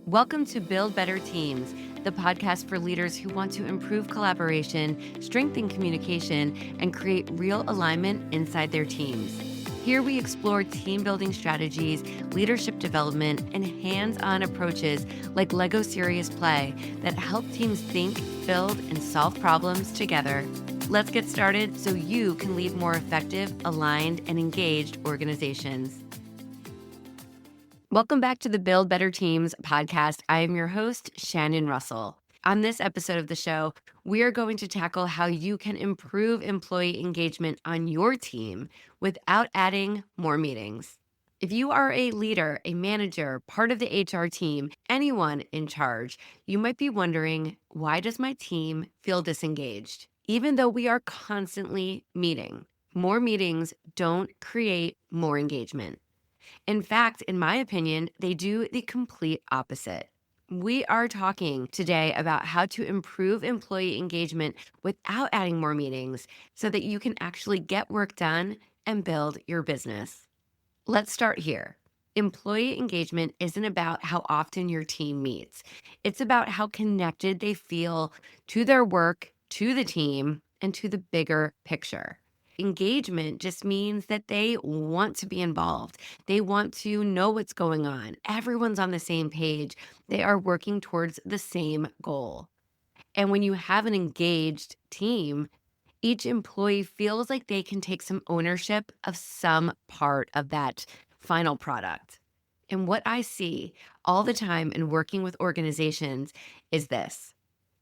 Welcome to Build Better Teams, the podcast for leaders who want to improve collaboration, strengthen communication, and create real alignment inside their teams. Here we explore team building strategies, leadership development, and hands-on approaches like Lego Serious Play that help teams think, build, and solve problems together. Let's get started so you can lead more effective, aligned, and engaged organizations. Welcome back to the Build Better Teams podcast. I am your host, Shannon Russell. On this episode of the show, we are going to tackle how you can improve employee engagement on your team without adding more meetings. If you are a leader, a manager, part of the HR team, anyone in charge, you might be wondering, why does my team feel disengaged? Even though we are constantly meeting, more meetings don't create more engagement. In fact, in my opinion, they do the complete opposite. We are talking today about how to improve employee engagement without adding more meetings so that you can actually get work done and build your business. Let's start here. Employee engagement isn't about how often your team meets. It's about how connected they feel to their work, to the team, and to the bigger picture. Engagement just means that they want to be involved. They want to know what's going on. Everyone's on the same page. They are working towards the same goal. And when you have an engaged team, each employee feels like they can take some ownership of some part of that final product. And what I see all the time in working with organizations is this,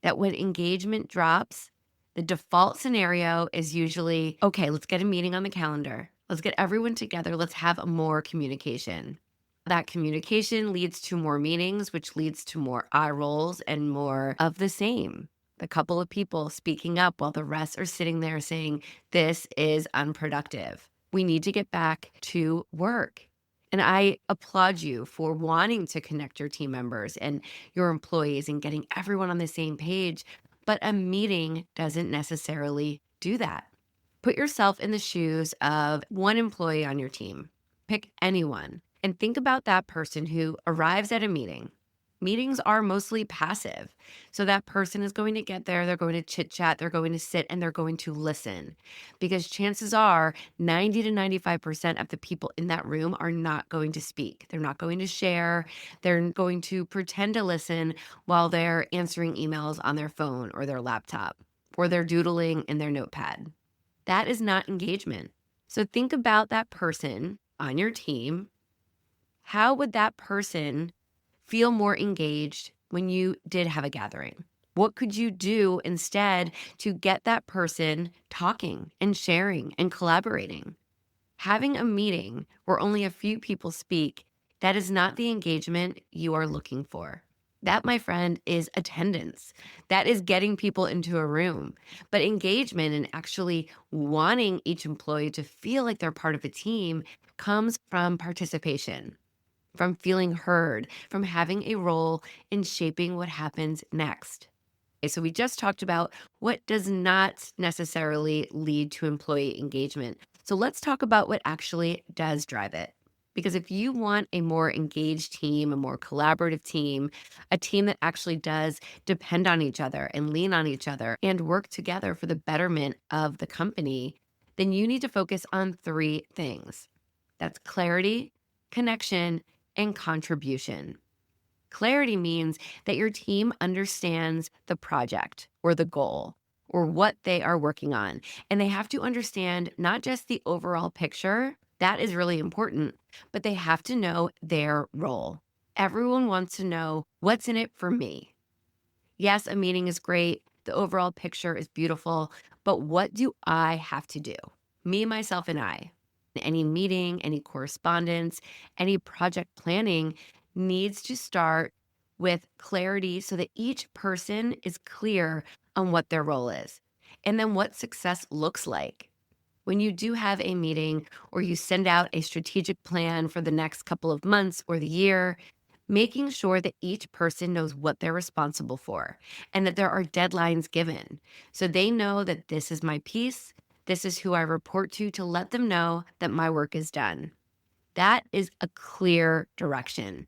that when engagement drops, the default scenario is usually, okay, let's get a meeting on the calendar. Let's get everyone together. Let's have more communication. That communication leads to more meetings, which leads to more eye rolls and more of the same. The couple of people speaking up while the rest are sitting there saying, this is unproductive. We need to get back to work. And I applaud you for wanting to connect your team members and your employees and getting everyone on the same page. But a meeting doesn't necessarily do that. Put yourself in the shoes of one employee on your team. Pick anyone and think about that person who arrives at a meeting. Meetings are mostly passive. So that person is going to get there, they're going to chit chat, they're going to sit, and they're going to listen. Because chances are 90 to 95% of the people in that room are not going to speak. They're not going to share. They're going to pretend to listen while they're answering emails on their phone or their laptop, or they're doodling in their notepad. That is not engagement. So think about that person on your team. How would that person feel more engaged when you did have a gathering? What could you do instead to get that person talking and sharing and collaborating? Having a meeting where only a few people speak, that is not the engagement you are looking for. That, my friend, is attendance. That is getting people into a room. But engagement and actually wanting each employee to feel like they're part of a team comes from participation, from feeling heard, from having a role in shaping what happens next. Okay, so we just talked about what does not necessarily lead to employee engagement. So let's talk about what actually does drive it. Because if you want a more engaged team, a more collaborative team, a team that actually does depend on each other and lean on each other and work together for the betterment of the company, then you need to focus on three things. That's clarity, connection, and contribution. Clarity means that your team understands the project or the goal or what they are working on. And they have to understand not just the overall picture, that is really important, but they have to know their role. Everyone wants to know what's in it for me. Yes, a meeting is great. The overall picture is beautiful, but what do I have to do? Me, myself, and I. Any meeting, any correspondence, any project planning needs to start with clarity so that each person is clear on what their role is and then what success looks like. When you do have a meeting or you send out a strategic plan for the next couple of months or the year, making sure that each person knows what they're responsible for and that there are deadlines given so they know that this is my piece. This is who I report to let them know that my work is done. That is a clear direction.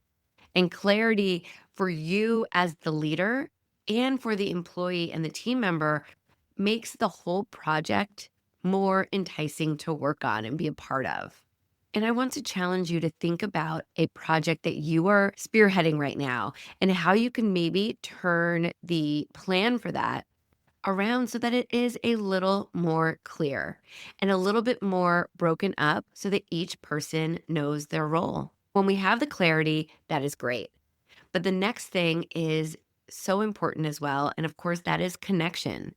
And clarity for you as the leader and for the employee and the team member makes the whole project more enticing to work on and be a part of. And I want to challenge you to think about a project that you are spearheading right now and how you can maybe turn the plan for that around so that it is a little more clear and a little bit more broken up so that each person knows their role. When we have the clarity, that is great. But the next thing is so important as well. And of course, that is connection,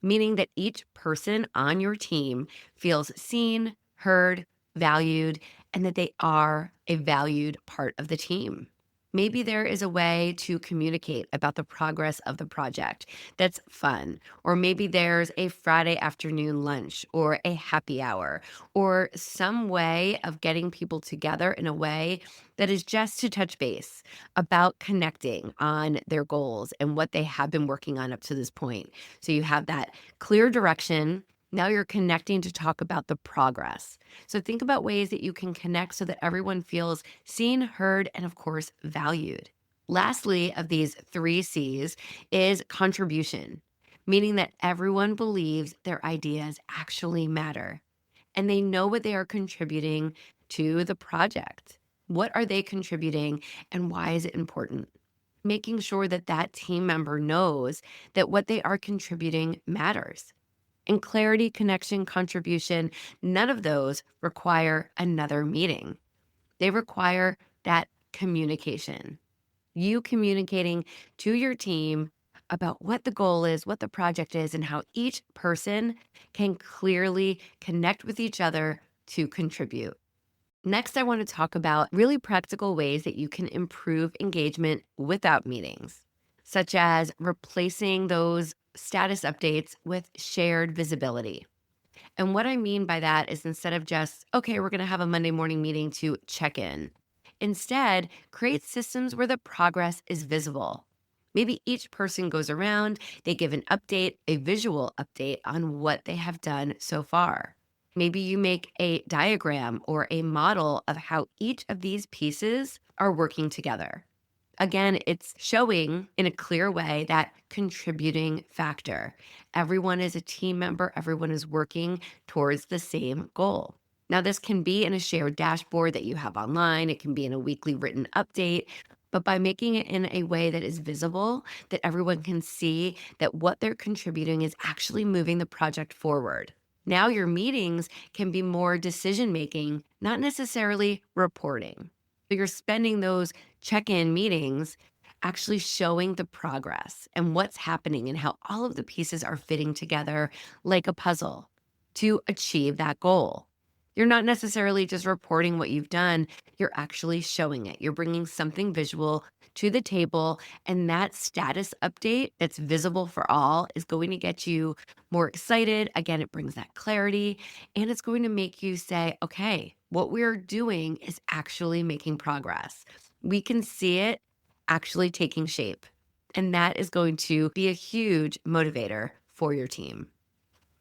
meaning that each person on your team feels seen, heard, valued, and that they are a valued part of the team. Maybe there is a way to communicate about the progress of the project that's fun. Or maybe there's a Friday afternoon lunch or a happy hour or some way of getting people together in a way that is just to touch base about connecting on their goals and what they have been working on up to this point. So you have that clear direction. Now you're connecting to talk about the progress. So think about ways that you can connect so that everyone feels seen, heard, and of course, valued. Lastly, of these three C's is contribution, meaning that everyone believes their ideas actually matter and they know what they are contributing to the project. What are they contributing and why is it important? Making sure that that team member knows that what they are contributing matters. And clarity, connection, contribution, none of those require another meeting. They require that communication. You communicating to your team about what the goal is, what the project is, and how each person can clearly connect with each other to contribute. Next, I want to talk about really practical ways that you can improve engagement without meetings, such as replacing those status updates with shared visibility. And what I mean by that is instead of just, okay, we're going to have a Monday morning meeting to check in, instead, create systems where the progress is visible. Maybe each person goes around, they give an update, a visual update on what they have done so far. Maybe you make a diagram or a model of how each of these pieces are working together. Again, it's showing in a clear way that contributing factor. Everyone is a team member, everyone is working towards the same goal. Now, this can be in a shared dashboard that you have online, it can be in a weekly written update, but by making it in a way that is visible, that everyone can see that what they're contributing is actually moving the project forward. Now, your meetings can be more decision making, not necessarily reporting. So you're spending those check in meetings actually showing the progress and what's happening and how all of the pieces are fitting together like a puzzle to achieve that goal. You're not necessarily just reporting what you've done, you're actually showing it. You're bringing something visual to the table, and that status update that's visible for all is going to get you more excited. Again, it brings that clarity, and it's going to make you say, okay, what we're doing is actually making progress. We can see it actually taking shape, and that is going to be a huge motivator for your team.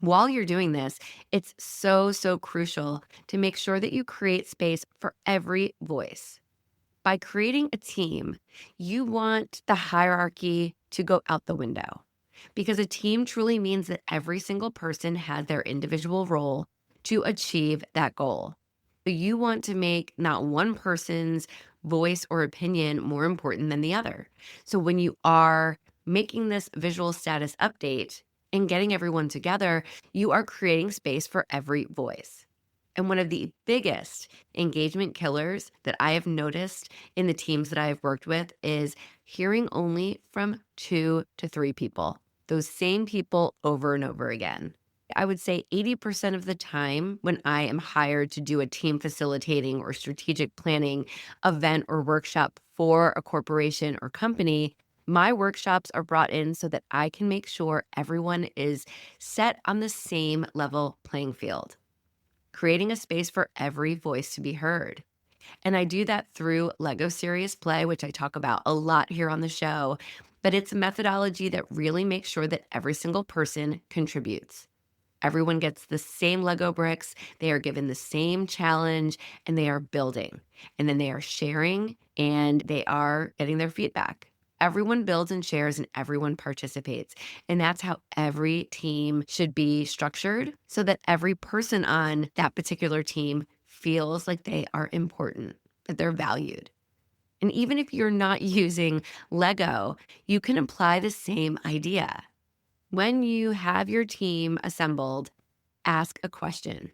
While you're doing this, it's so crucial to make sure that you create space for every voice. By creating a team, you want the hierarchy to go out the window because a team truly means that every single person has their individual role to achieve that goal. So you want to make not one person's voice or opinion more important than the other. So when you are making this visual status update and getting everyone together, you are creating space for every voice. And one of the biggest engagement killers that I have noticed in the teams that I have worked with is hearing only from 2 to 3 people, those same people over and over again. I would say 80% of the time when I am hired to do a team facilitating or strategic planning event or workshop for a corporation or company, my workshops are brought in so that I can make sure everyone is set on the same level playing field, creating a space for every voice to be heard. And I do that through Lego Serious Play, which I talk about a lot here on the show, but it's a methodology that really makes sure that every single person contributes. Everyone gets the same Lego bricks, they are given the same challenge, and they are building. And then they are sharing and they are getting their feedback. everyone builds and shares and everyone participates. And that's how every team should be structured so that every person on that particular team feels like they are important, that they're valued. And even if you're not using Lego, you can apply the same idea. When you have your team assembled, ask a question.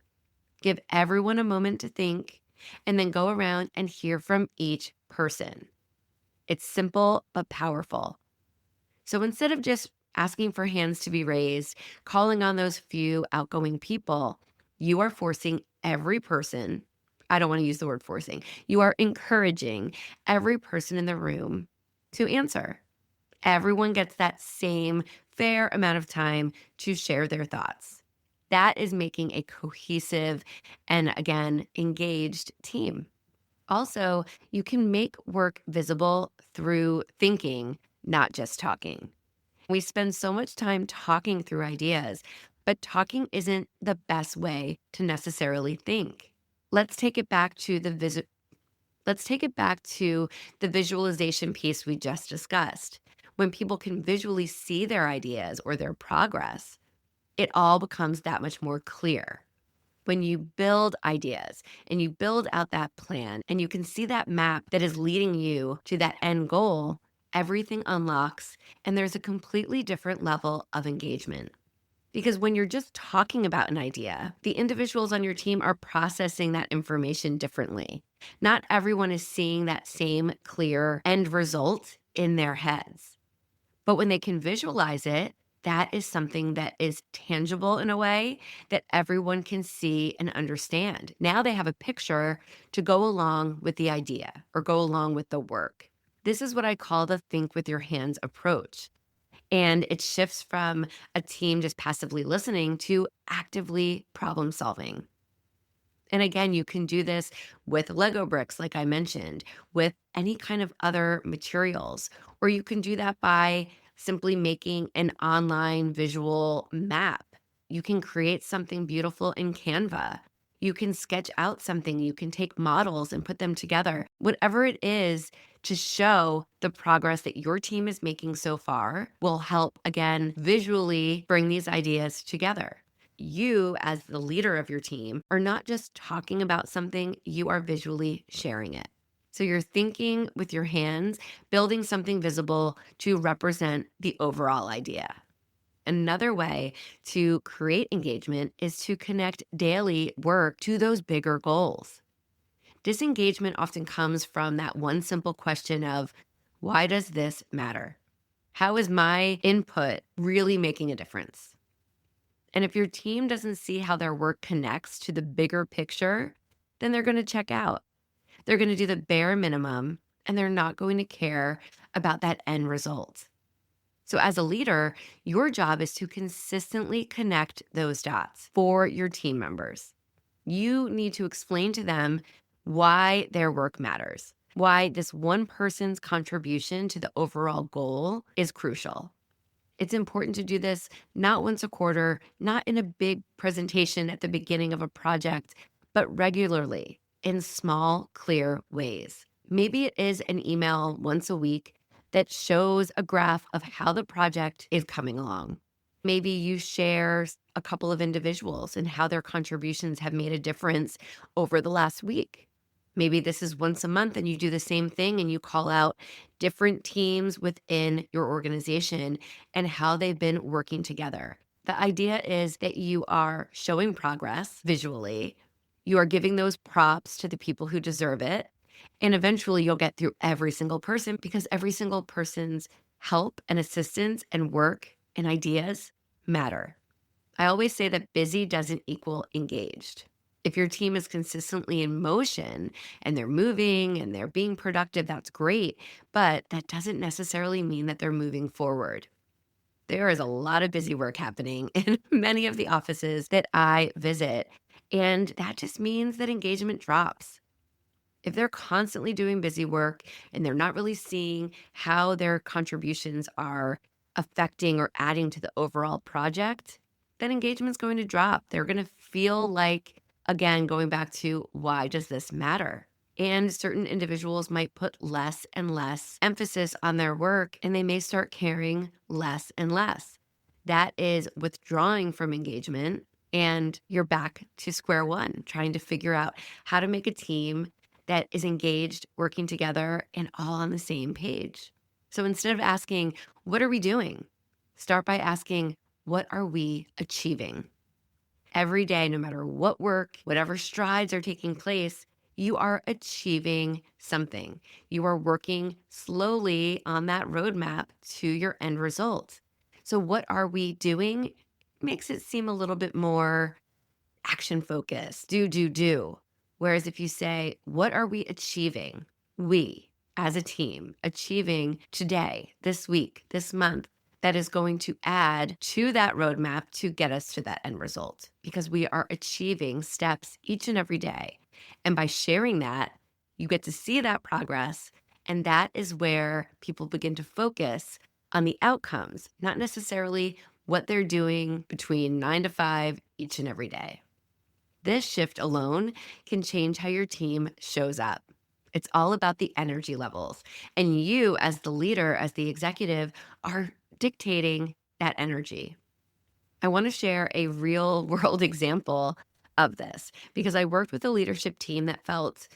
Give everyone a moment to think, and then go around and hear from each person. It's simple but powerful. So instead of just asking for hands to be raised, calling on those few outgoing people, you are forcing every person. I don't want to use the word forcing. You are encouraging every person in the room to answer. Everyone gets that same fair amount of time to share their thoughts. That is making a cohesive and, again, engaged team. Also, you can make work visible through thinking, not just talking. We spend so much time talking through ideas, but talking isn't the best way to necessarily think. Let's take it back to let's take it back to the visualization piece we just discussed. When people can visually see their ideas or their progress, it all becomes that much more clear. When you build ideas and you build out that plan and you can see that map that is leading you to that end goal, everything unlocks and there's a completely different level of engagement. Because when you're just talking about an idea, the individuals on your team are processing that information differently. Not everyone is seeing that same clear end result in their heads. But when they can visualize it, that is something that is tangible in a way that everyone can see and understand. Now they have a picture to go along with the idea or go along with the work. This is what I call the think with your hands approach. And it shifts from a team just passively listening to actively problem solving. And again, you can do this with Lego bricks, like I mentioned, with any kind of other materials, or you can do that by simply making an online visual map. You can create something beautiful in Canva. You can sketch out something. You can take models and put them together. Whatever it is to show the progress that your team is making so far will help, again, visually bring these ideas together. You, as the leader of your team, are not just talking about something, you are visually sharing it. So you're thinking with your hands, building something visible to represent the overall idea. Another way to create engagement is to connect daily work to those bigger goals. Disengagement often comes from that one simple question of, why does this matter? How is my input really making a difference? And if your team doesn't see how their work connects to the bigger picture, then they're going to check out. They're going to do the bare minimum and they're not going to care about that end result. So, as a leader, your job is to consistently connect those dots for your team members. You need to explain to them why their work matters, why this one person's contribution to the overall goal is crucial. It's important to do this not once a quarter, not in a big presentation at the beginning of a project, but regularly in small, clear ways. Maybe it is an email once a week that shows a graph of how the project is coming along. Maybe you share a couple of individuals and how their contributions have made a difference over the last week. Maybe this is once a month and you do the same thing and you call out different teams within your organization and how they've been working together. The idea is that you are showing progress visually. You are giving those props to the people who deserve it. And eventually you'll get through every single person because every single person's help and assistance and work and ideas matter. I always say that busy doesn't equal engaged. If your team is consistently in motion and they're moving and they're being productive, that's great, but that doesn't necessarily mean that they're moving forward. There is a lot of busy work happening in many of the offices that I visit, and that just means that engagement drops. If they're constantly doing busy work and they're not really seeing how their contributions are affecting or adding to the overall project, then engagement's going to drop. They're going to feel like, again, going back to why does this matter? And certain individuals might put less and less emphasis on their work, and they may start caring less and less. That is withdrawing from engagement, and you're back to square one, trying to figure out how to make a team that is engaged, working together, and all on the same page. So instead of asking, what are we doing? Start by asking, what are we achieving? Every day, no matter what work, whatever strides are taking place, you are achieving something. You are working slowly on that roadmap to your end result. So, what are we doing? Makes it seem a little bit more action focused, do. Whereas if you say, what are we achieving? We, as a team, achieving today, this week, this month, that is going to add to that roadmap to get us to that end result because we are achieving steps each and every day. And by sharing that, you get to see that progress. And that is where people begin to focus on the outcomes, not necessarily what they're doing between 9 to 5 each and every day. This shift alone can change how your team shows up. It's all about the energy levels. And you, as the leader, as the executive, are dictating that energy. I want to share a real world example of this because I worked with a leadership team that felt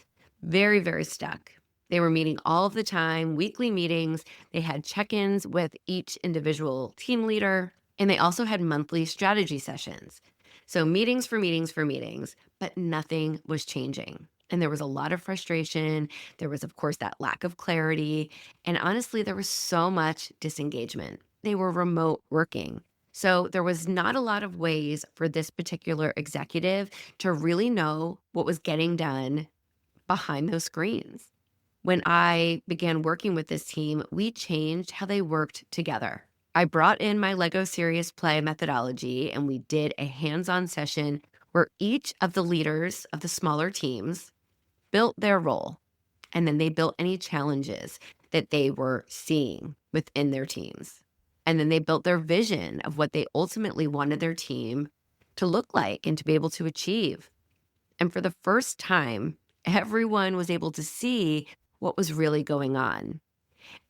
very, very stuck. They were meeting all of the time, weekly meetings. They had check ins with each individual team leader, and they also had monthly strategy sessions. So, meetings for meetings for meetings, but nothing was changing. And there was a lot of frustration. There was, of course, that lack of clarity. And honestly, there was so much disengagement. They were remote working. So there was not a lot of ways for this particular executive to really know what was getting done behind those screens. When I began working with this team, we changed how they worked together. I brought in my Lego Serious Play methodology and we did a hands-on session where each of the leaders of the smaller teams built their role and then they built any challenges that they were seeing within their teams. And then they built their vision of what they ultimately wanted their team to look like and to be able to achieve. And for the first time, everyone was able to see what was really going on.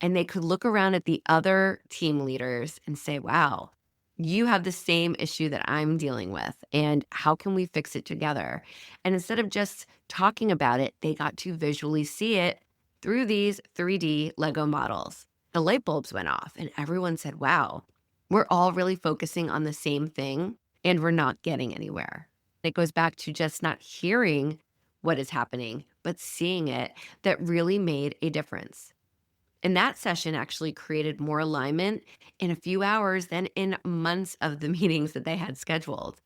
And they could look around at the other team leaders and say, wow, you have the same issue that I'm dealing with. And how can we fix it together? And instead of just talking about it, they got to visually see it through these 3D Lego models. The light bulbs went off and everyone said, wow, we're all really focusing on the same thing and we're not getting anywhere. It goes back to just not hearing what is happening, but seeing it that really made a difference. And that session actually created more alignment in a few hours than in months of the meetings that they had scheduled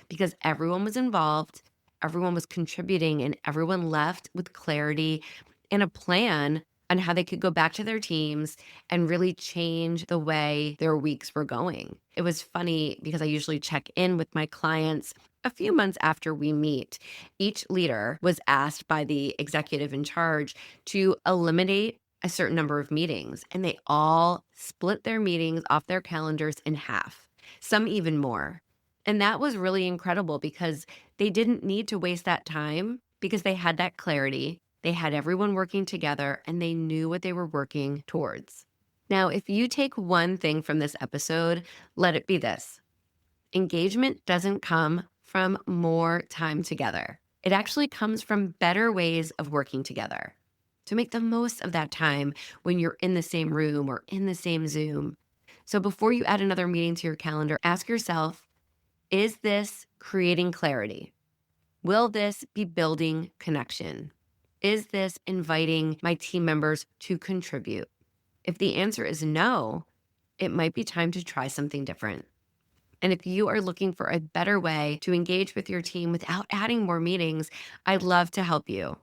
because everyone was involved, everyone was contributing, and everyone left with clarity and a plan on how they could go back to their teams and really change the way their weeks were going. It was funny because I usually check in with my clients a few months after we meet. Each leader was asked by the executive in charge to eliminate a certain number of meetings, and they all split their meetings off their calendars in half, some even more. And that was really incredible because they didn't need to waste that time because they had that clarity. They had everyone working together and they knew what they were working towards. Now, if you take one thing from this episode, let it be this. Engagement doesn't come from more time together. It actually comes from better ways of working together. To make the most of that time when you're in the same room or in the same Zoom. So before you add another meeting to your calendar, ask yourself, is this creating clarity? Will this be building connection? Is this inviting my team members to contribute? If the answer is no, it might be time to try something different. And if you are looking for a better way to engage with your team without adding more meetings, I'd love to help you.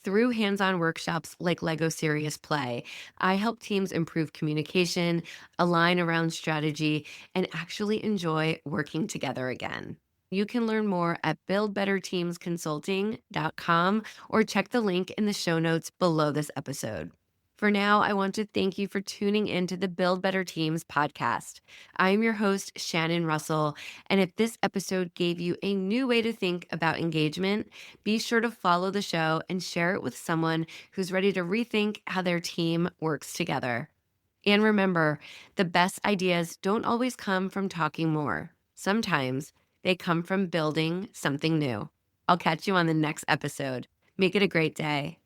Through hands-on workshops like Lego Serious Play, I help teams improve communication, align around strategy, and actually enjoy working together again. You can learn more at buildbetterteamsconsulting.com or check the link in the show notes below this episode. For now, I want to thank you for tuning in to the Build Better Teams podcast. I am your host, Shannon Russell. And if this episode gave you a new way to think about engagement, be sure to follow the show and share it with someone who's ready to rethink how their team works together. And remember, the best ideas don't always come from talking more. Sometimes they come from building something new. I'll catch you on the next episode. Make it a great day.